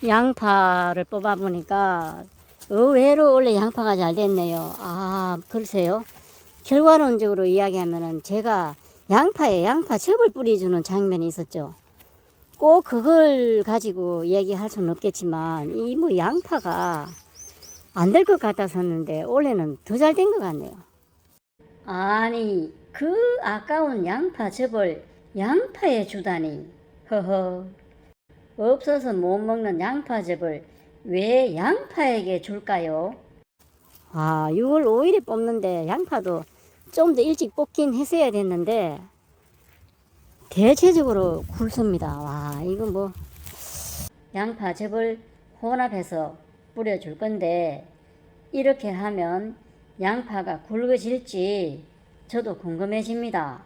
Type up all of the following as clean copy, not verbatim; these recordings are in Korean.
양파를 뽑아 보니까 의외로 원래 양파가 잘 됐네요. 아, 글쎄요. 결과론적으로 이야기하면은 제가 양파에 양파즙을 뿌려주는 장면이 있었죠. 꼭 그걸 가지고 얘기할 수는 없겠지만 이 뭐 양파가 안 될 것 같았었는데 올해는 더 잘 된 것 같네요. 아니 그 아까운 양파즙을 양파에 주다니. 허허. 없어서 못 먹는 양파즙을 왜 양파에게 줄까요? 아, 6월 5일에 뽑는데 양파도 좀 더 일찍 뽑긴 했어야 됐는데 대체적으로 굵습니다. 와, 이거 뭐 양파즙을 혼합해서 뿌려줄 건데 이렇게 하면 양파가 굵어질지 저도 궁금해집니다.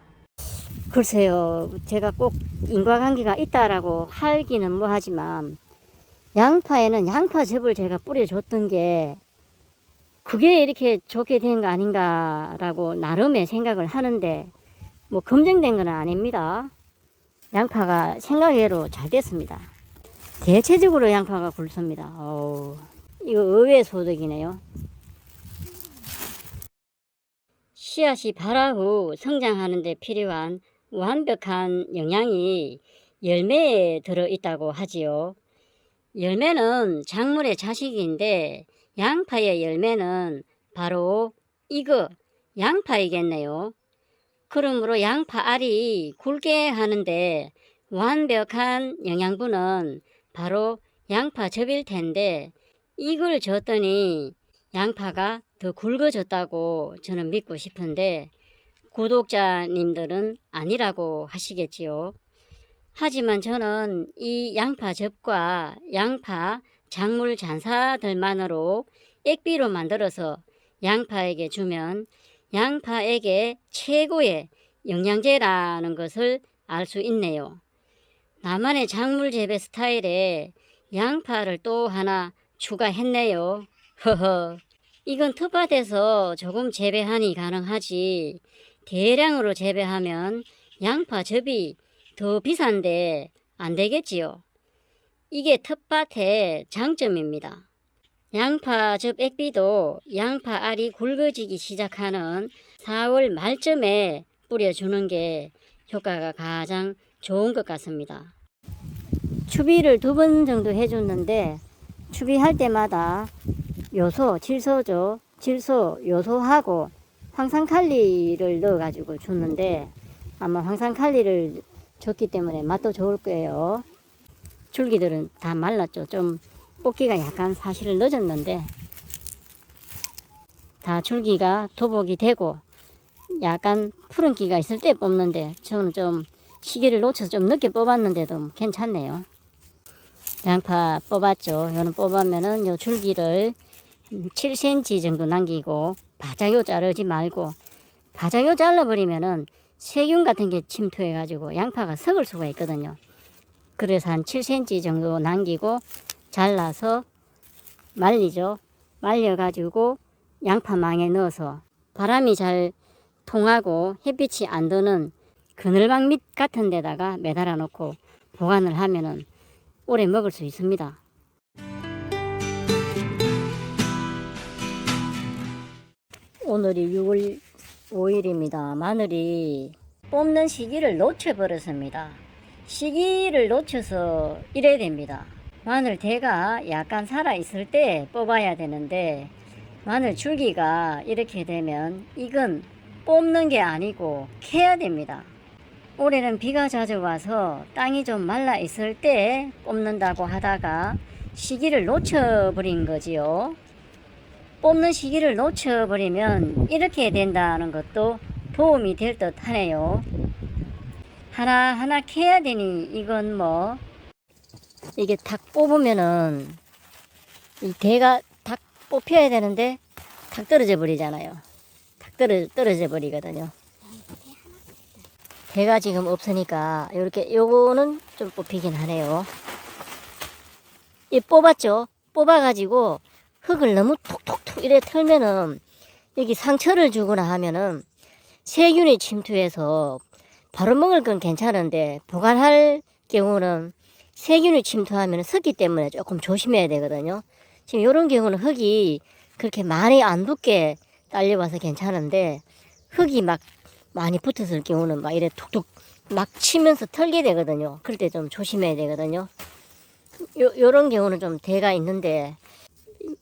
글쎄요, 제가 꼭 인과관계가 있다라고 하기는 뭐하지만 양파에는 양파즙을 제가 뿌려줬던 게 그게 이렇게 좋게 된 거 아닌가라고 나름의 생각을 하는데 뭐 검증된 건 아닙니다. 양파가 생각외로 잘 됐습니다. 대체적으로 양파가 굵습니다. 이거 의외 소득이네요. 씨앗이 발화 후 성장하는 데 필요한 완벽한 영양이 열매에 들어있다고 하지요. 열매는 작물의 자식인데 양파의 열매는 바로 이거 양파이겠네요. 그러므로 양파 알이 굵게 하는데 완벽한 영양분은 바로 양파즙일 텐데 이걸 줬더니 양파가 더 굵어졌다고 저는 믿고 싶은데 구독자님들은 아니라고 하시겠지요. 하지만 저는 이 양파즙과 양파 작물 잔사들만으로 액비로 만들어서 양파에게 주면 양파에게 최고의 영양제라는 것을 알 수 있네요. 나만의 작물 재배 스타일에 양파를 또 하나 추가했네요. 허허. 이건 텃밭에서 조금 재배하니 가능하지 대량으로 재배하면 양파즙이 더 비싼데 안 되겠지요. 이게 텃밭의 장점입니다. 양파즙 액비도 양파 알이 굵어지기 시작하는 4월 말쯤에 뿌려주는 게 효과가 가장 좋은 것 같습니다. 추비를 2번 정도 해줬는데 추비할 때마다 요소, 질소죠. 질소, 요소하고 황산칼리를 넣어가지고 줬는데 아마 황산칼리를 줬기 때문에 맛도 좋을 거예요. 줄기들은 다 말랐죠. 좀 뽑기가 약간 사실 늦었는데 다 줄기가 도복이 되고 약간 푸른기가 있을 때 뽑는데 저는 좀 시기를 놓쳐서 좀 늦게 뽑았는데도 괜찮네요. 양파 뽑았죠. 요는 뽑으면은 요 줄기를 7cm 정도 남기고 바짝요 자르지 말고 바짝요 잘라버리면은 세균 같은 게 침투해 가지고 양파가 썩을 수가 있거든요. 그래서 한 7cm 정도 남기고 잘라서 말리죠. 말려 가지고 양파망에 넣어서 바람이 잘 통하고 햇빛이 안 드는 그늘방 밑 같은 데다가 매달아 놓고 보관을 하면은 오래 먹을 수 있습니다. 오늘이 6월 5일입니다. 마늘이 뽑는 시기를 놓쳐버렸습니다. 시기를 놓쳐서 이래야 됩니다. 마늘 대가 약간 살아있을 때 뽑아야 되는데 마늘 줄기가 이렇게 되면 이건 뽑는 게 아니고 캐야 됩니다. 올해는 비가 자주 와서 땅이 좀 말라 있을 때 뽑는다고 하다가 시기를 놓쳐버린 거지요. 뽑는 시기를 놓쳐버리면 이렇게 된다는 것도 도움이 될 듯 하네요. 하나하나 캐야 되니 이건 뭐 이게 탁 뽑으면은 이 대가 탁 뽑혀야 되는데 탁 떨어져 버리잖아요. 탁 떨어져 버리거든요. 대가 지금 없으니까 이렇게 요거는 좀 뽑히긴 하네요. 이 뽑았죠. 뽑아가지고 흙을 너무 톡톡톡 이래 털면은 여기 상처를 주거나 하면은 세균이 침투해서 바로 먹을 건 괜찮은데 보관할 경우는 세균이 침투하면 습기 때문에 조금 조심해야 되거든요. 지금 이런 경우는 흙이 그렇게 많이 안 붙게 딸려와서 괜찮은데, 흙이 막 많이 붙었을 경우는 막 이래 툭툭 막 치면서 털게 되거든요. 그럴 때 좀 조심해야 되거든요. 요런 경우는 좀 대가 있는데,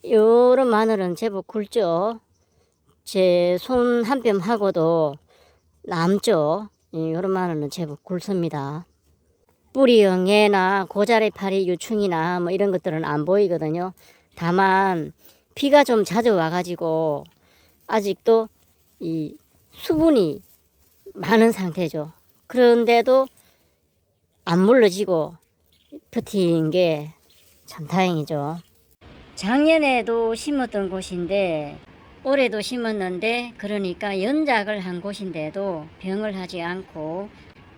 요런 마늘은 제법 굵죠. 제 손 한 뼘 하고도 남죠. 요런 마늘은 제법 굵습니다. 뿌리형 해나 고자리 파리 유충이나 뭐 이런 것들은 안 보이거든요. 다만 비가 좀 자주 와가지고 아직도 이 수분이 많은 상태죠. 그런데도 안 물러지고 버틴 게 참 다행이죠. 작년에도 심었던 곳인데 올해도 심었는데, 그러니까 연작을 한 곳인데도 병을 하지 않고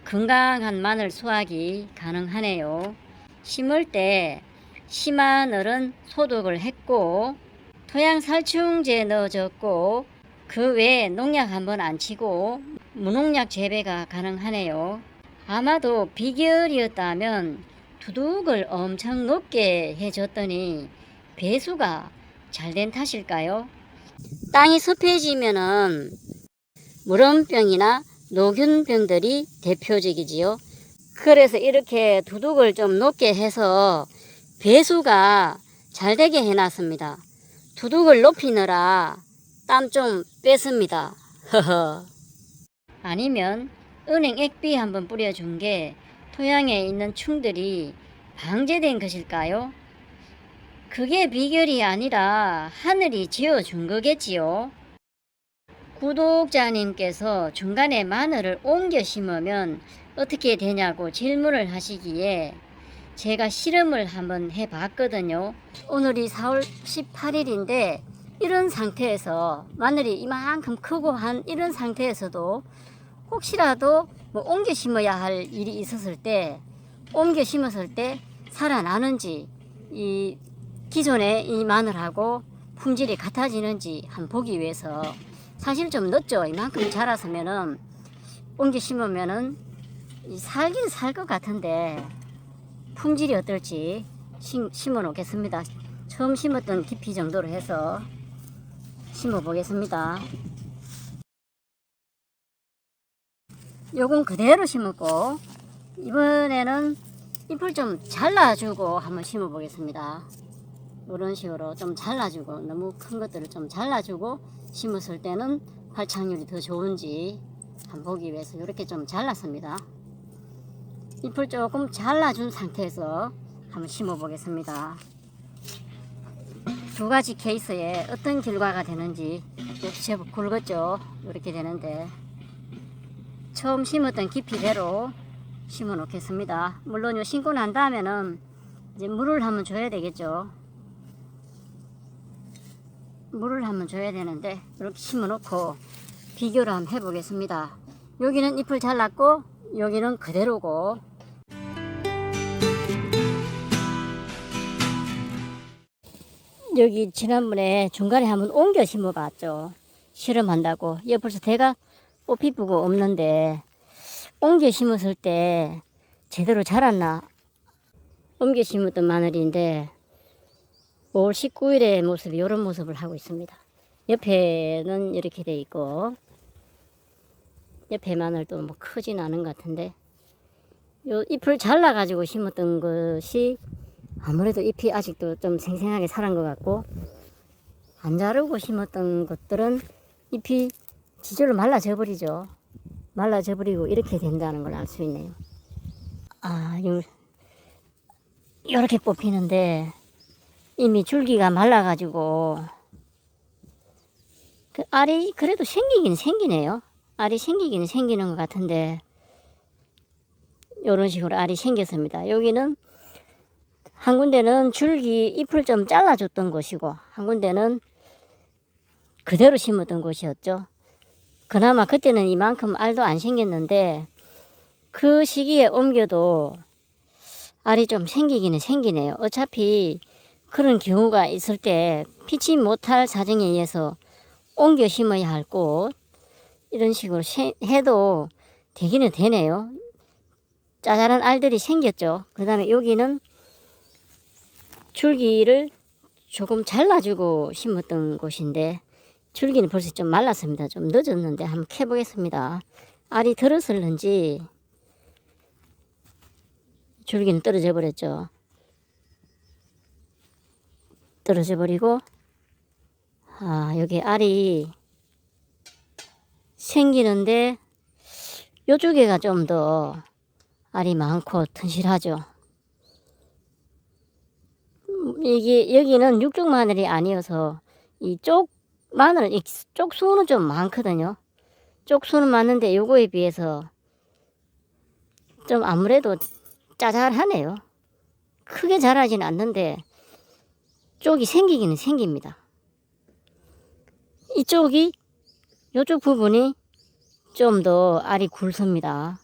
건강한 마늘 수확이 가능하네요. 심을 때 심마늘은 소독을 했고 토양 살충제 넣어줬고, 그 외에 농약 한번 안 치고 무농약 재배가 가능하네요. 아마도 비결이었다면 두둑을 엄청 높게 해줬더니 배수가 잘 된 탓일까요? 땅이 습해지면은 물원병이나 노균병들이 대표적이지요. 그래서 이렇게 두둑을 좀 높게 해서 배수가 잘 되게 해놨습니다. 두둑을 높이느라 땀 좀 뺐습니다. 아니면 은행 액비 한번 뿌려준 게 토양에 있는 충들이 방제된 것일까요? 그게 비결이 아니라 하늘이 지어준 거겠지요. 구독자님께서 중간에 마늘을 옮겨 심으면 어떻게 되냐고 질문을 하시기에 제가 실험을 한번 해봤거든요. 오늘이 4월 18일인데 이런 상태에서 마늘이 이만큼 크고 한 이런 상태에서도 혹시라도 뭐 옮겨 심어야 할 일이 있었을 때, 옮겨 심었을 때 살아나는지, 이 기존의 이 마늘하고 품질이 같아지는지 한번 보기 위해서, 사실 좀 늦죠. 이만큼 자랐으면은 옮겨 심으면은 살긴 살 것 같은데 품질이 어떨지 심어 놓겠습니다. 처음 심었던 깊이 정도로 해서 심어 보겠습니다. 요건 그대로 심었고, 이번에는 잎을 좀 잘라주고 한번 심어 보겠습니다. 이런 식으로 좀 잘라주고, 너무 큰 것들을 좀 잘라주고 심었을 때는 발착률이 더 좋은지 한번 보기 위해서 이렇게 좀 잘랐습니다. 잎을 조금 잘라준 상태에서 한번 심어 보겠습니다. 두 가지 케이스에 어떤 결과가 되는지. 제법 굵었죠. 이렇게 되는데 처음 심었던 깊이대로 심어 놓겠습니다. 물론 요 심고 난 다음에는 이제 물을 한번 줘야 되겠죠. 물을 한번 줘야 되는데 이렇게 심어 놓고 비교를 한번 해 보겠습니다. 여기는 잎을 잘랐고 여기는 그대로고, 여기 지난번에 중간에 한번 옮겨 심어 봤죠. 실험한다고. 이거 벌써 대가 뽑히고 없는데 옮겨 심었을 때 제대로 자랐나. 옮겨 심었던 마늘인데 5월 19일의 모습이 이런 모습을 하고 있습니다. 옆에는 이렇게 돼 있고, 옆에 마늘도 뭐 크진 않은 것 같은데, 요 잎을 잘라 가지고 심었던 것이 아무래도 잎이 아직도 좀 생생하게 살은 것 같고, 안 자르고 심었던 것들은 잎이 지절로 말라져 버리죠. 말라져 버리고 이렇게 된다는 걸 알 수 있네요. 요렇게 뽑히는데 이미 줄기가 말라가지고 그 알이 그래도 생기긴 생기네요. 알이 생기긴 생기는 것 같은데 요런 식으로 알이 생겼습니다. 여기는 한 군데는 줄기 잎을 좀 잘라줬던 곳이고 한 군데는 그대로 심었던 곳이었죠. 그나마 그때는 이만큼 알도 안 생겼는데 그 시기에 옮겨도 알이 좀 생기기는 생기네요. 어차피 그런 경우가 있을 때 피치 못할 사정에 의해서 옮겨 심어야 할 꽃, 이런 식으로 해도 되기는 되네요. 짜잘한 알들이 생겼죠. 그 다음에 여기는 줄기를 조금 잘라주고 심었던 곳인데 줄기는 벌써 좀 말랐습니다. 좀 늦었는데 한번 캐보겠습니다. 알이 들었을는지 줄기는 떨어져 버렸죠. 떨어져 버리고 여기 알이 생기는데 요쪽에가 좀 더 알이 많고 튼실하죠. 이게 여기는 육종 마늘이 아니어서 이쪽 마늘 쪽 수는 좀 많거든요. 쪽 수는 많은데 요거에 비해서 좀 아무래도 짜잘하네요. 크게 자라진 않는데 쪽이 생기기는 생깁니다. 이쪽이 요쪽 부분이 좀 더 알이 굵습니다.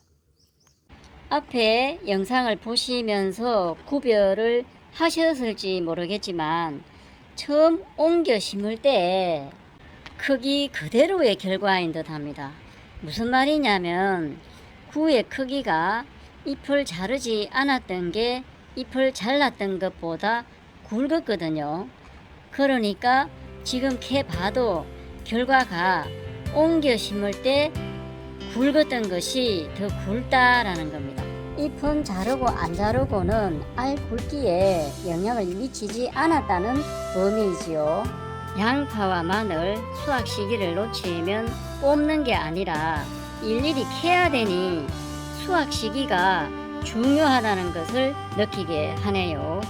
앞에 영상을 보시면서 구별을 하셨을지 모르겠지만 처음 옮겨 심을 때 크기 그대로의 결과인 듯 합니다. 무슨 말이냐면 구의 크기가 잎을 자르지 않았던 게 잎을 잘랐던 것보다 굵었거든요. 그러니까 지금 캐 봐도 결과가 옮겨 심을 때 굵었던 것이 더 굵다라는 겁니다. 잎은 자르고 안 자르고는 알 굵기에 영향을 미치지 않았다는 의미이지요. 양파와 마늘 수확 시기를 놓치면 뽑는 게 아니라 일일이 캐야 되니 수확 시기가 중요하다는 것을 느끼게 하네요.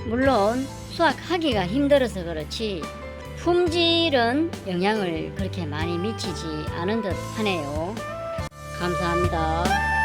물론 수확하기가 힘들어서 그렇지 품질은 영향을 그렇게 많이 미치지 않은 듯 하네요. 감사합니다.